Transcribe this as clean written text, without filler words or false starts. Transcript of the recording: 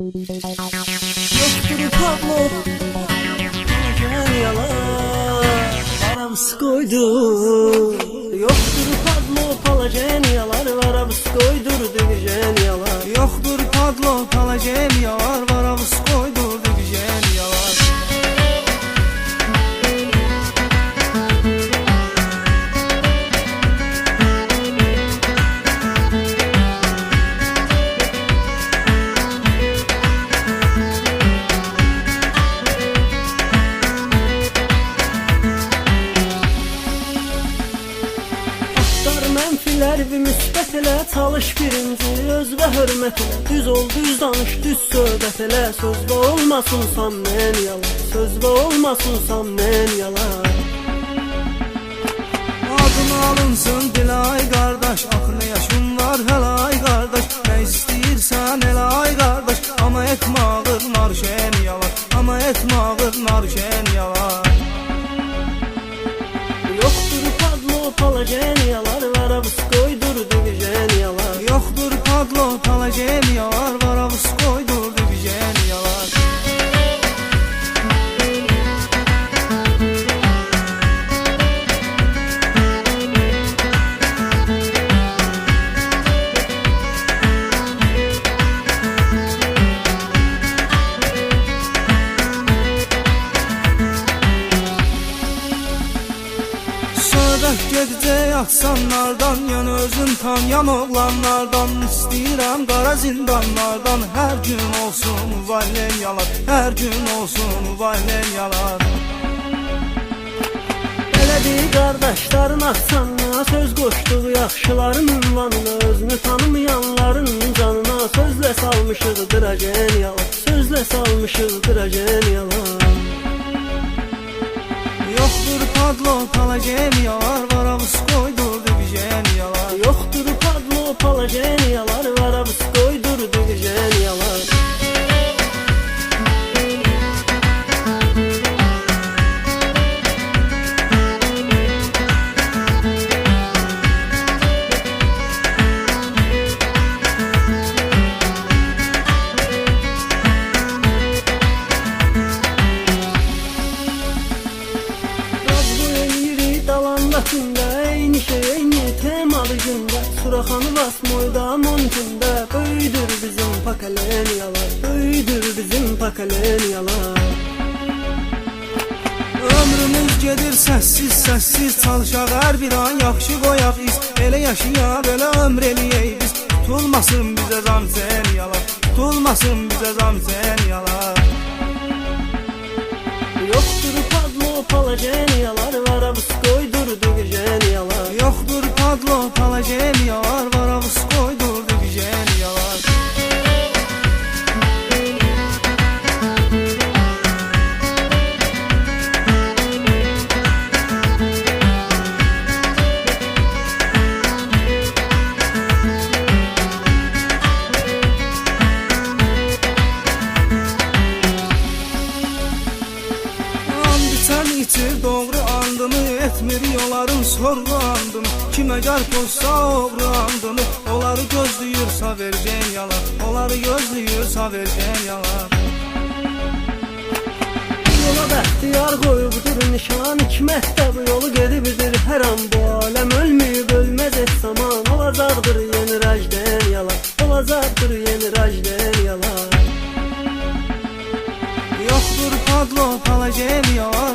Yoktur Pablo Palageniyalar Varabız koydur. Yoktur Pablo Palageniyalar Varabız koydur Divijeniyalar. Yoktur Pablo Palageniyalar Varabız koydur Divijeniyalar. Menfiler bir müsbət elə, çalış birinci özünə hörmət elə. Düz ol, düz danış, düz söhbət elə. Sözdə olmasın samnen yalan, sözdə olmasın samnen yalan. Adını alınsın dilay qardaş, axı nə yaşın var hələ ay qardaş. Nə istəyirsən elə ay qardaş, amma etmə ağır narşen yalan, amma etmə ağır narşen yalan. Yoktur Pablo Palageniyalar Varabız koydur Divijeniyalar. Yoktur Pablo Palageniyalar Varabız koydur Divijeniyalar. Gedəcək axsanlardan, yan özün tanıyan oğlanlardan. İstəyirəm qara zindanlardan, hər gün olsun vallenyalar, hər gün olsun vallenyalar. Elədir qardaşların axsanına, söz qoşduq yaxşıların ünvanına. Özünü tanımayanların canına, sözlə salmışıq Divijeniyalar, sözlə salmışıq Divijeniyalar. Yoktur Pablo Palageniyalar Varabız koydur Divijeniyalar. Yoktur Pablo Palageniyalar Varabız koydur Divijeniyalar. Eyni şey eyni temalı gündə, Suraxanı basmoyda montunda. Böyüdür bizim Palageniyalar, böyüdür bizim Palageniyalar. Ömrümüz gedir səssiz səssiz, çalışaq hər bir an yaxşı qoyaq iz. Elə yaşayaq, elə ömr eləyək biz. Tutulmasın bizə zam sen yalan, tutulmasın bizə zam sen yalan. Yoktur Pablo Palageniyalar Varabız koydur Divijeniyalar. Yoktur Pablo Palageniyalar Varabız koydur Divijeniyalar. İçir doğru andımı, etmir yolların sorgu andımı. Kime gel pozsa oğru andımı, onları gözlüyürsa vereceğin yalan, onları gözlüyürsa vereceğin yalan. Yola bəxtiyar qoyubdur nişan, hikmət də bu yolu gedibidir hər an. Bu aləm ölməyib ölməz et zaman, olacaqdır yeni rajden yalan, olacaqdır yeni rajden yalan. Yoktur Pablo Palageniyalar